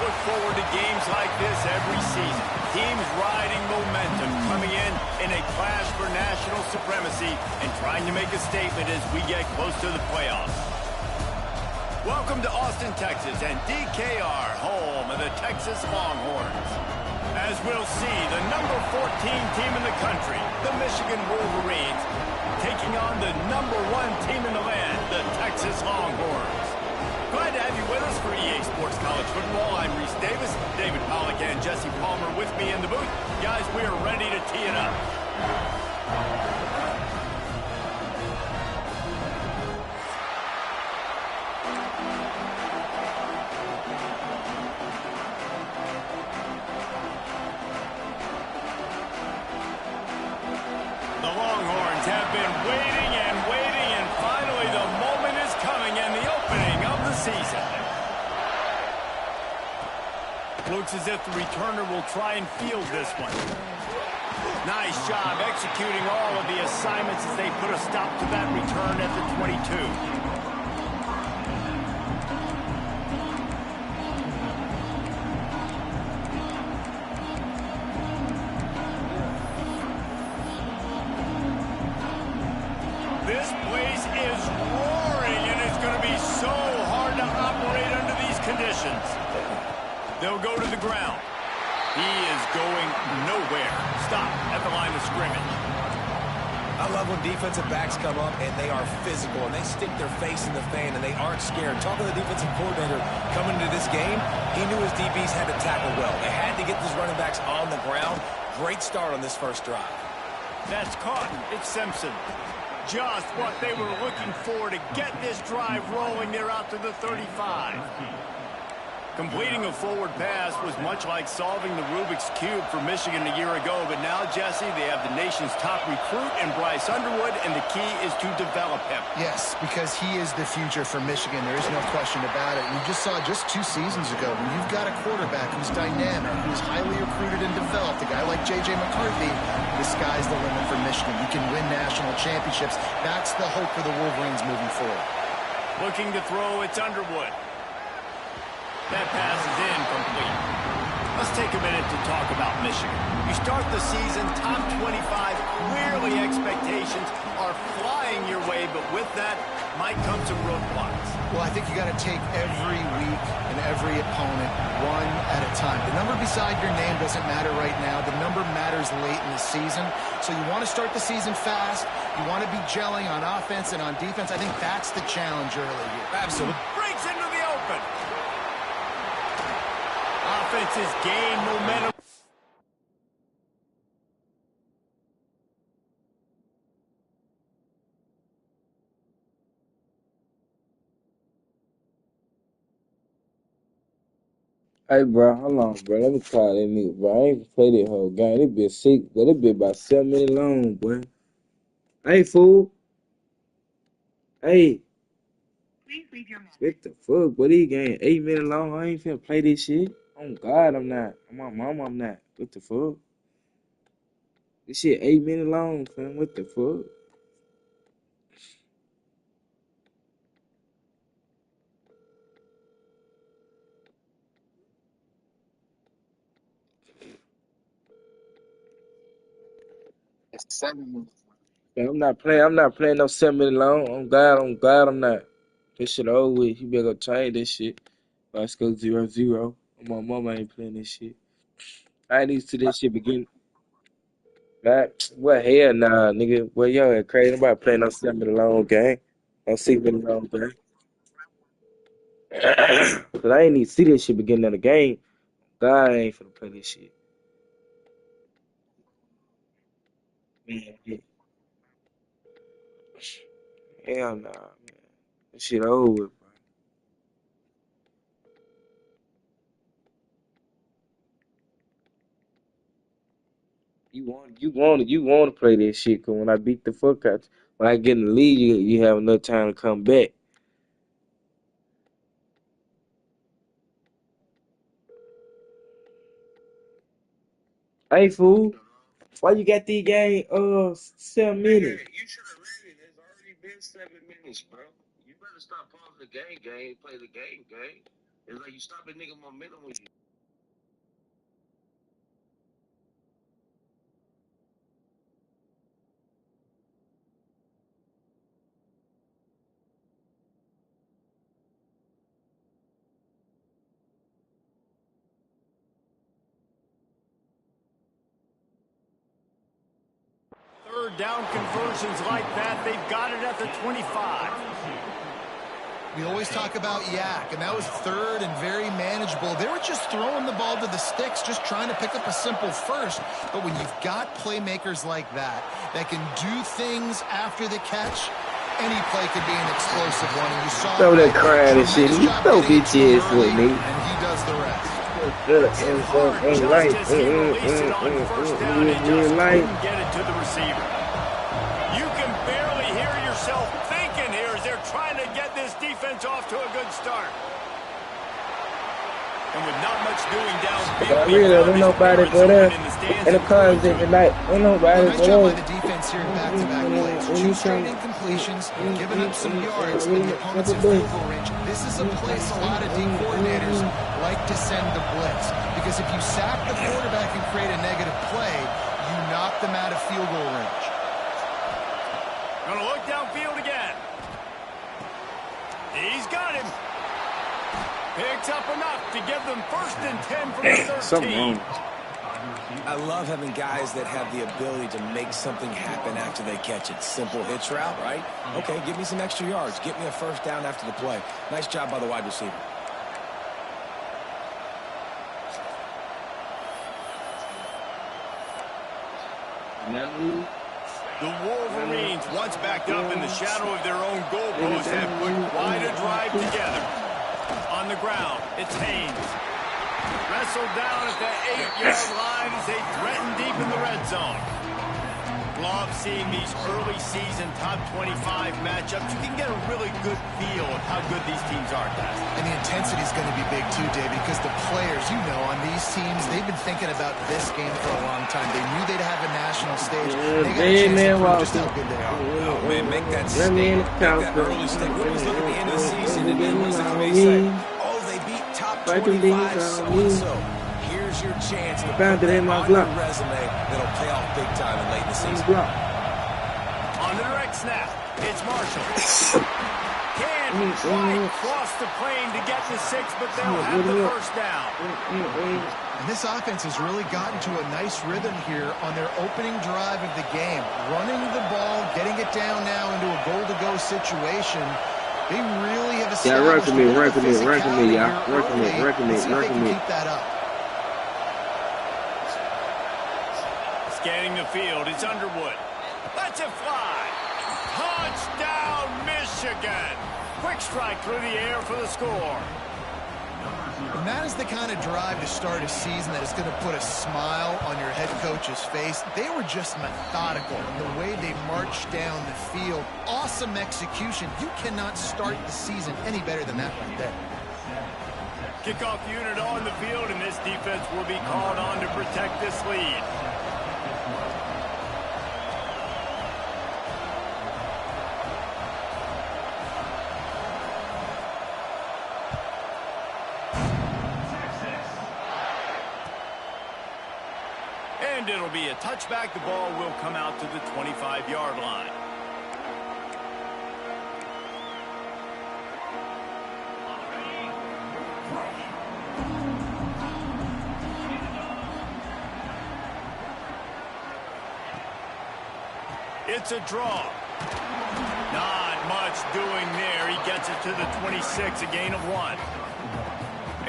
look forward to games like this every season. Teams riding momentum, coming in a clash for national supremacy and trying to make a statement as we get close to the playoffs. Welcome to Austin, Texas, and DKR, home of the Texas Longhorns. As we'll see, the number 14 team in the country, the Michigan Wolverines, taking on the number 1 team in the land, the Texas Longhorns. Glad to have you with us for EA Sports College Football. I'm Reese Davis, David Pollack, and Jesse Palmer with me in the booth. Guys, we are ready to tee it up. The Longhorns have been waiting and waiting, and finally the moment is coming and the opening of the season. Looks as if the returner will try and field this one. Nice job executing all of the assignments as they put a stop to that return at the 22. This place is roaring, and it's going to be so hard to operate under these conditions. They'll go to the ground. He is going nowhere. Stop at the line of scrimmage. I love when defensive backs come up and they are physical and they stick their face in the fan and they aren't scared. Talking to the defensive coordinator coming into this game, he knew his DBs had to tackle well. They had to get these running backs on the ground. Great start on this first drive. That's caught. It's Simpson. Just what they were looking for to get this drive rolling. They're out to the 35. Completing a forward pass was much like solving the Rubik's Cube for Michigan a year ago, but now, Jesse, they have the nation's top recruit in Bryce Underwood, and the key is to develop him. Yes, because he is the future for Michigan. There is no question about it. You just saw just 2 seasons ago when you've got a quarterback who's dynamic, who's highly recruited and developed, a guy like J.J. McCarthy, the sky's the limit for Michigan. You can win national championships. That's the hope for the Wolverines moving forward. Looking to throw, it's Underwood. That pass is incomplete. Let's take a minute to talk about Michigan. You start the season top 25. Clearly expectations are flying your way, but with that might come some roadblocks. Well, I think you got to take every week and every opponent one at a time. The number beside your name doesn't matter right now. The number matters late in the season. So you want to start the season fast. You want to be gelling on offense and on defense. I think that's the challenge early here. Absolutely. Breaks into the open. Offenses gain momentum. Hey, bro, hold on, bro. Let me call that nigga, bro. I ain't play that whole game. It been sick, but it been about 7 minutes long, boy. Hey, fool. Hey. What the fuck? What he game? 8 minutes long. I ain't finna play this shit. Oh, God, I'm not. On my mama, I'm not. What the fuck? This shit 8 minutes long, fam. What the fuck? Man, I'm not playing no 7 minutes long. On God, I'm not. This shit over with. You better go change this shit. Let's go 0-0. My mama ain't playing this shit. I ain't used to this shit begin. That what hell nah, nigga. Well, yo, crazy. Nobody playing no 7 minute long game. No 6 minute long game. Cause I ain't even see this shit beginning of the game. God, I ain't finna play this shit. Man, yeah. Hell nah, man. This shit over with, bro. You want to play this shit. Cause when I beat the fuck out, when I get in the lead, you have enough time to come back. Hey, fool. Why you got the game 7 minutes? You should have read it. It's already been 7 minutes, bro. You better stop pausing the game, play the game. It's like you stop a nigga momentum when you. Third down conversions like that, they've got it at the 25. We always talk about yak, and that was third and very manageable. They were just throwing the ball to the sticks, just trying to pick up a simple first. But when you've got playmakers like that can do things after the catch, any play could be an explosive one. And you saw that crying and shit. He's so bitch ass with me. And he does the rest. Just as he released it on first down, he just couldn't get it to the receiver. You can barely hear yourself thinking here as they're trying to get this defense off to a good start. And with not much doing downfield, ain't nobody but us. And the cars every night. Ain't nobody but us. Nice job by the defense here in back-to-back plays. 2 straight incompletions, giving up some yards in the opponent's field goal range. This is a place a lot of D coordinators like to send the blitz. Because if you sack the quarterback and create a negative play, you knock them out of field goal range. Gonna look downfield again. He's got him. Picks up enough to give them 1st and 10 from the 13. I love having guys that have the ability to make something happen after they catch it. Simple hitch route, right? Okay, give me some extra yards. Get me a 1st down after the play. Nice job by the wide receiver. The Wolverines, once backed up in the shadow of their own goalpost, have put quite a drive together. On the ground, it's Haynes. Wrestled down at the 8-yard line as they threaten deep in the red zone. Love seeing these early season top 25 matchups. You can get a really good feel of how good these teams are, guys. And the intensity is going to be big too, David, because the players, you know, on these teams, they've been thinking about this game for a long time. They knew they'd have a national stage. They got a chance to prove just how good they are. Oh, man, make that statement. Make that early statement. We always look at the end of the season, and then what does the committee say? Oh, they beat top 25 so-and-so. Here's your chance to put that on your resume that'll pay off big time in late in the season. On the direct snap, it's Marshall. Can quite cross the plane to get the 6, but they'll have the 1st down. And this offense has really gotten to a nice rhythm here on their opening drive of the game. Running the ball, getting it down now into a goal-to-go situation. They really have established working me, y'all. Working me. Keep that up. Scanning the field, it's Underwood. Lets it fly. Touchdown, Michigan. Quick strike through the air for the score. And that is the kind of drive to start a season that is going to put a smile on your head coach's face. They were just methodical in the way they marched down the field. Awesome execution. You cannot start the season any better than that right there. Kickoff unit on the field, and this defense will be called on to protect this lead. And it'll be a touchback. The ball will come out to the 25-yard line. It's a draw. Not much doing there. He gets it to the 26, a gain of 1.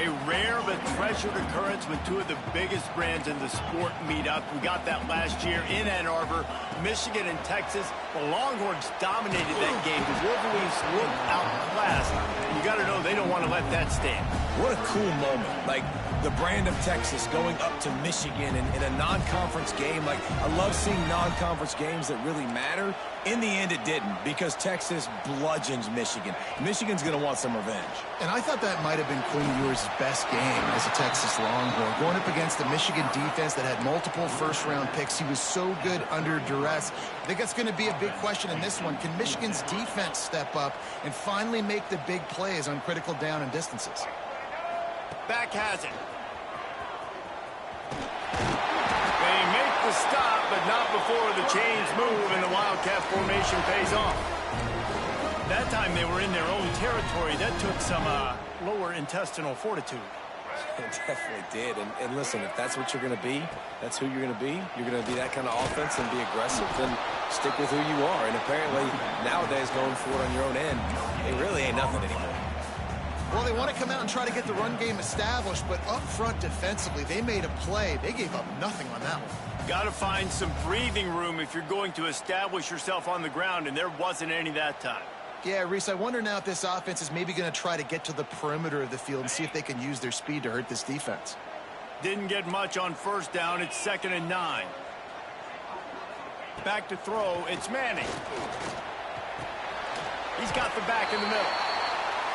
A rare but treasured occurrence when 2 of the biggest brands in the sport meet up. We got that last year in Ann Arbor. Michigan and Texas. The Longhorns dominated that game. The Wolverines looked outclassed. You got to know they don't want to let that stand. What a cool moment. Like, the brand of Texas going up to Michigan in a non-conference game. Like, I love seeing non-conference games that really matter. In the end, it didn't, because Texas bludgeons Michigan. Michigan's going to want some revenge. And I thought that might have been Quinn Ewers' best game as a Texas Longhorn. Going up against the Michigan defense that had multiple first-round picks. He was so good under duress. I think that's going to be a big question in this one. Can Michigan's defense step up and finally make the big plays on critical down and distances? Back has it. They make the stop, but not before the chains move and the Wildcat formation pays off. That time they were in their own territory. That took some lower intestinal fortitude. It definitely did. And listen, if that's what you're going to be, that's who you're going to be. You're going to be that kind of offense and be aggressive, then stick with who you are. And apparently, nowadays, going for it on your own end, it really ain't nothing anymore. Well, they want to come out and try to get the run game established, but up front defensively, they made a play. They gave up nothing on that one. Got to find some breathing room if you're going to establish yourself on the ground, and there wasn't any that time. Yeah, Reese, I wonder now if this offense is maybe going to try to get to the perimeter of the field and see if they can use their speed to hurt this defense. Didn't get much on first down. It's 2nd and 9. Back to throw. It's Manning. He's got the back in the middle.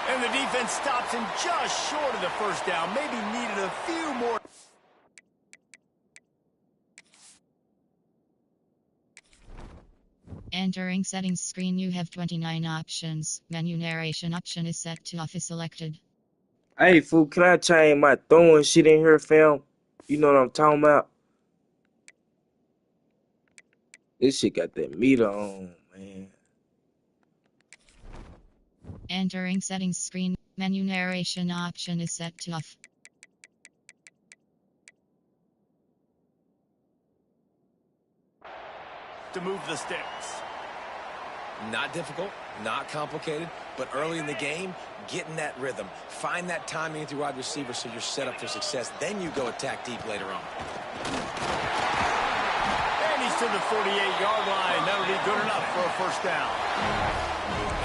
And the defense stops him just short of the first down. Maybe needed a few more. Entering settings screen, you have 29 options. Menu narration option is set to off is selected. Hey, fool, can I change my throwing shit in here, fam? You know what I'm talking about? This shit got that meter on, man. Entering settings screen, menu narration option is set to off. To move the sticks. Not difficult, not complicated, but early in the game, get in that rhythm. Find that timing with your wide receiver so you're set up for success. Then you go attack deep later on. And he's to the 48-yard line. That'll be good enough for a first down.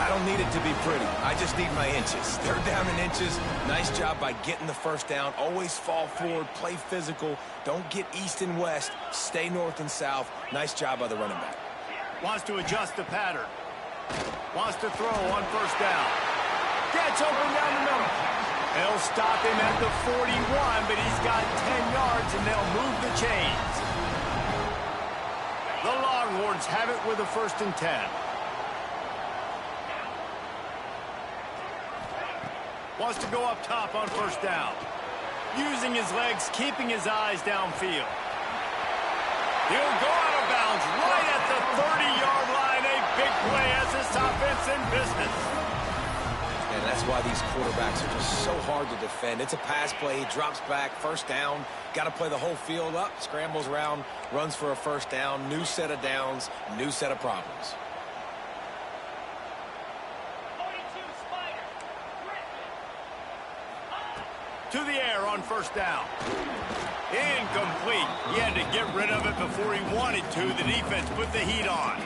I don't need it to be pretty. I just need my inches. They're down in inches. Nice job by getting the first down. Always fall forward, play physical. Don't get east and west. Stay north and south. Nice job by the running back. Wants to adjust the pattern. Wants to throw on first down. Gets open down the middle. They'll stop him at the 41, but he's got 10 yards, and they'll move the chains. The Longhorns have it with a 1st and 10. Wants to go up top on first down. Using his legs, keeping his eyes downfield. He'll go out of bounds right at the 30-yard line. A big play as this offense in business. And that's why these quarterbacks are just so hard to defend. It's a pass play. He drops back, first down. Got to play the whole field up. Scrambles around, runs for a first down. New set of downs, new set of problems. To the air on first down. Incomplete. He had to get rid of it before he wanted to. The defense put the heat on.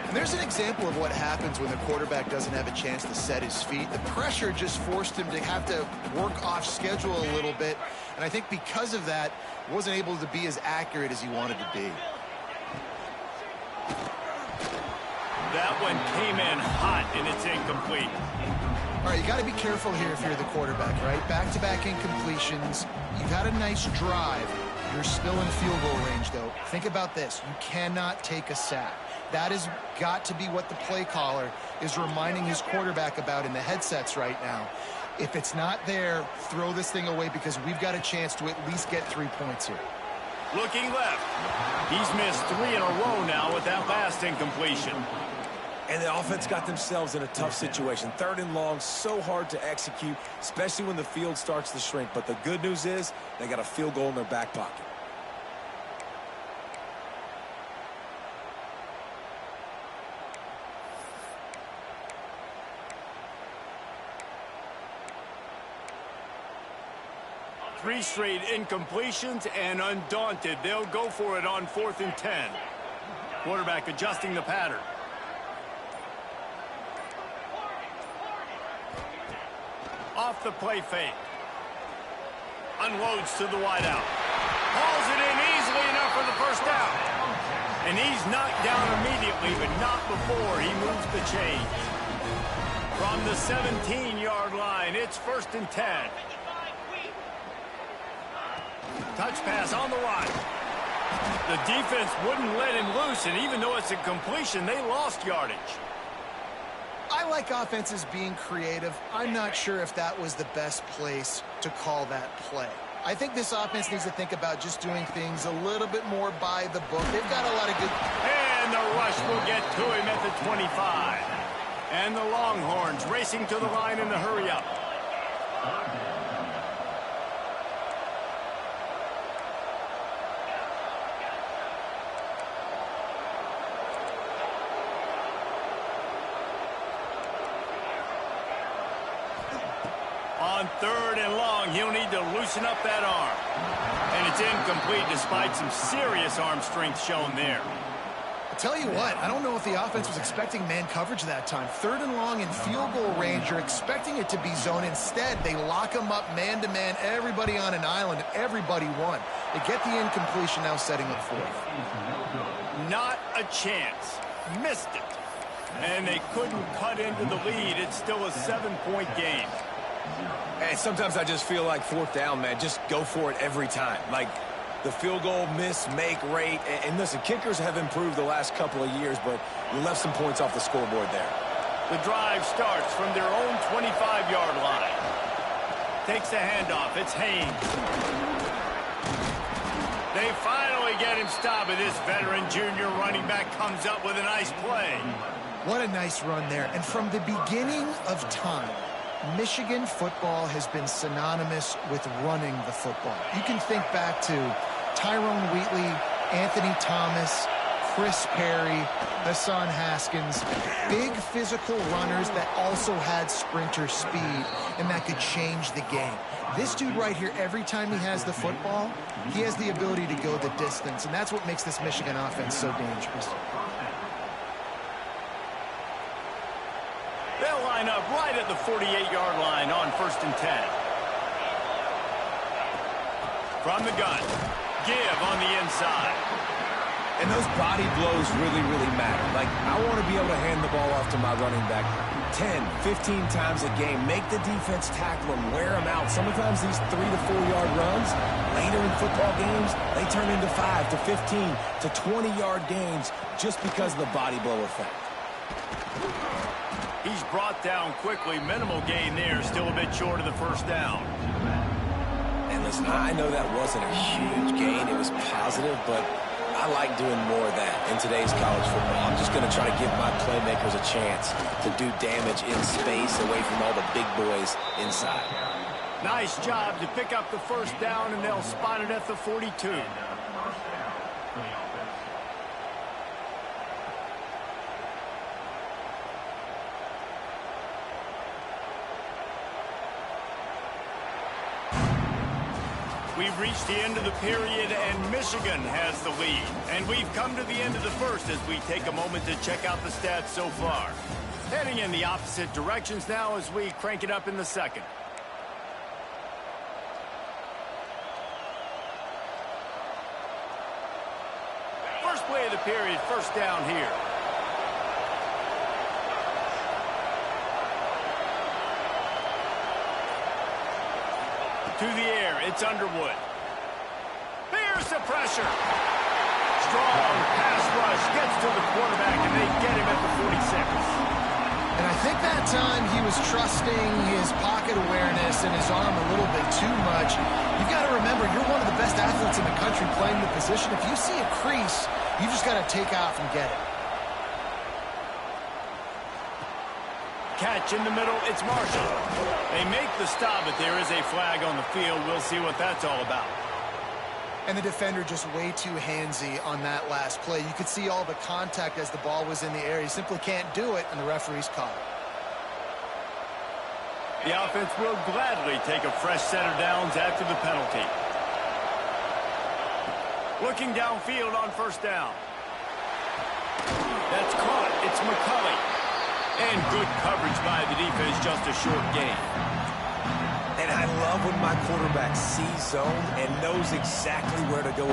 And there's an example of what happens when the quarterback doesn't have a chance to set his feet. The pressure just forced him to have to work off schedule a little bit. And I think because of that, wasn't able to be as accurate as he wanted to be. That one came in hot, and it's incomplete. All right, you got to be careful here if you're the quarterback, right? Back-to-back incompletions. You've had a nice drive. You're still in field goal range, though. Think about this. You cannot take a sack. That has got to be what the play caller is reminding his quarterback about in the headsets right now. If it's not there, throw this thing away because we've got a chance to at least get 3 points here. Looking left. He's missed 3 in a row now with that last incompletion. And the offense got themselves in a tough situation. 3rd and long, so hard to execute, especially when the field starts to shrink. But the good news is they got a field goal in their back pocket. Three straight incompletions, and undaunted, they'll go for it on 4th and 10. Quarterback adjusting the pattern. Off the play fake. Unloads to the wideout. Hauls it in easily enough for the first down. And he's knocked down immediately, but not before he moves the chains. From the 17-yard line, it's 1st and 10. Touch pass on the right. The defense wouldn't let him loose, and even though it's a completion, they lost yardage. I like offenses being creative. I'm not sure if that was the best place to call that play. I think this offense needs to think about just doing things a little bit more by the book. They've got a lot of good... And the rush will get to him at the 25. And the Longhorns racing to the line in the hurry-up. On 3rd and long, he'll need to loosen up that arm. And it's incomplete despite some serious arm strength shown there. I'll tell you what, I don't know if the offense was expecting man coverage that time. 3rd and long in field goal range, you're expecting it to be zone. Instead, they lock them up man-to-man, everybody on an island, everybody won. They get the incompletion, now setting up 4th. Not a chance. Missed it. And they couldn't cut into the lead. It's still a 7-point game. And sometimes I just feel like 4th down, man, just go for it every time. Like the field goal miss-make rate. And listen, kickers have improved the last couple of years, but you left some points off the scoreboard there. The drive starts from their own 25-yard line. Takes the handoff. It's Haynes. They finally get him stopped, and this veteran junior running back comes up with a nice play. What a nice run there. And from the beginning of time, Michigan football has been synonymous with running the football. You can think back to Tyrone Wheatley, Anthony Thomas, Chris Perry, Hassan Haskins, big physical runners that also had sprinter speed and that could change the game. This dude right here, every time he has the football, he has the ability to go the distance, and that's what makes this Michigan offense so dangerous. They'll line up right at the 48-yard line on 1st and 10. From the gun, give on the inside. And those body blows really, really matter. Like, I want to be able to hand the ball off to my running back 10, 15 times a game. Make the defense tackle him, wear him out. Sometimes these 3 to 4-yard runs, later in football games, they turn into 5 to 15 to 20-yard gains just because of the body blow effect. He's brought down quickly. Minimal gain there. Still a bit short of the 1st down. And listen, I know that wasn't a huge gain. It was positive, but I like doing more of that in today's college football. I'm just going to try to give my playmakers a chance to do damage in space away from all the big boys inside. Nice job to pick up the 1st down, and they'll spot it at the 42. We've reached the end of the period, and Michigan has the lead. And we've come to the end of the 1st as we take a moment to check out the stats so far. Heading in the opposite directions now as we crank it up in the 2nd. First play of the period, 1st down here. To the air, it's Underwood. There's the pressure. Strong pass rush gets to the quarterback, and they get him at the 46. And I think that time he was trusting his pocket awareness and his arm a little bit too much. You've got to remember, you're one of the best athletes in the country playing the position. If you see a crease, you just got to take off and get it. Catch in the middle, it's Marshall. They make the stop, but there is a flag on the field. We'll see what that's all about. And the defender just way too handsy on that last play. You could see all the contact as the ball was in the air. He simply can't do it, and the referee's caught it. The offense will gladly take a fresh set of downs after the penalty. Looking downfield on 1st down. That's caught. It's McCulley. And good coverage by the defense, just a short gain. And I love when my quarterback sees zone and knows exactly where to go.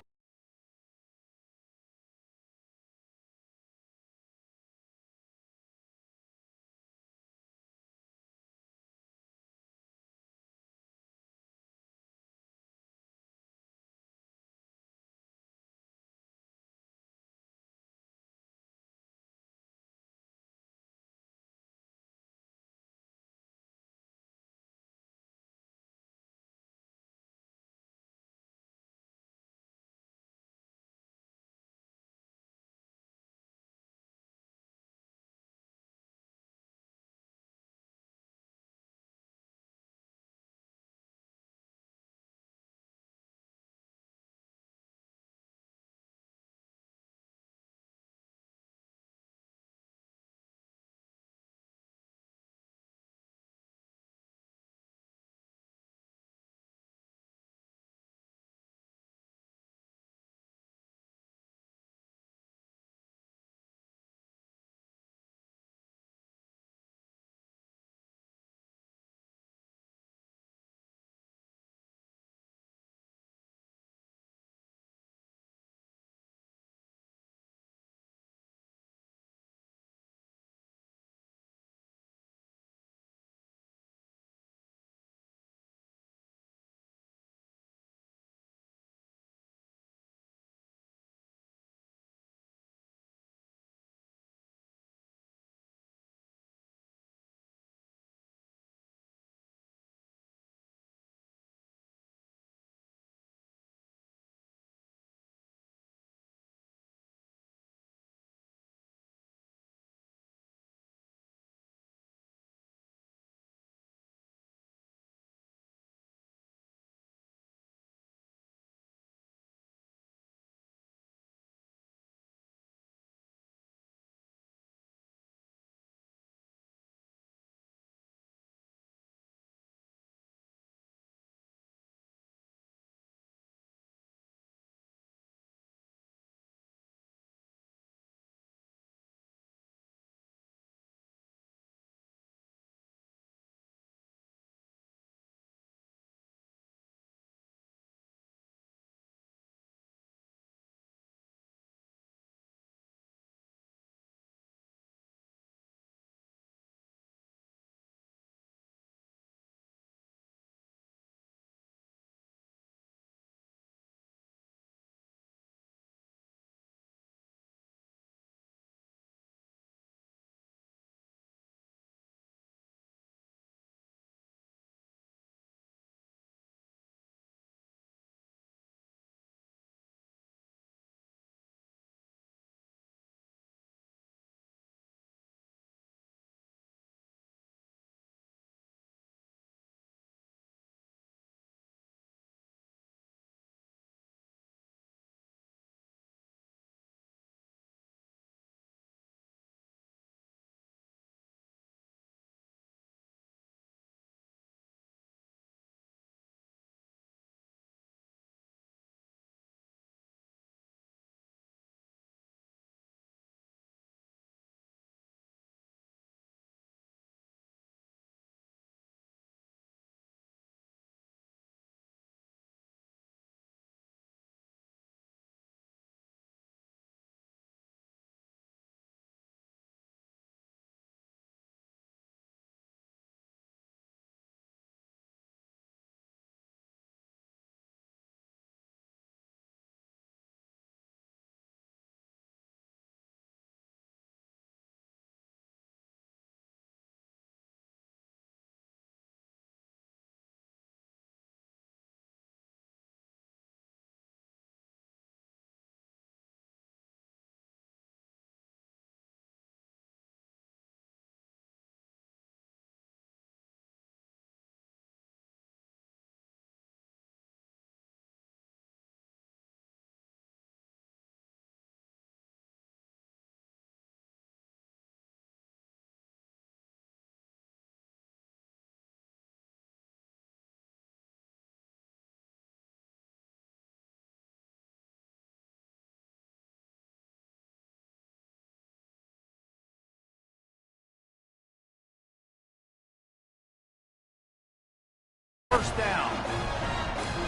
First down.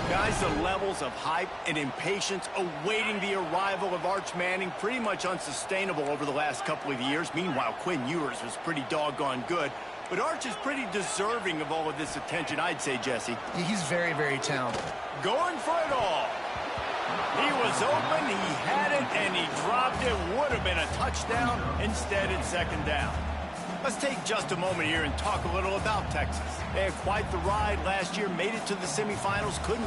Guys, the levels of hype and impatience awaiting the arrival of Arch Manning pretty much unsustainable over the last couple of years. Meanwhile, Quinn Ewers was pretty doggone good. But Arch is pretty deserving of all of this attention, I'd say, Jesse. He's very, very talented. Going for it all. He was open, he had it, and he dropped it. Would have been a touchdown. Instead, it's second down. Let's take just a moment here and talk a little about Texas. They had quite the ride last year, made it to the semifinals, couldn't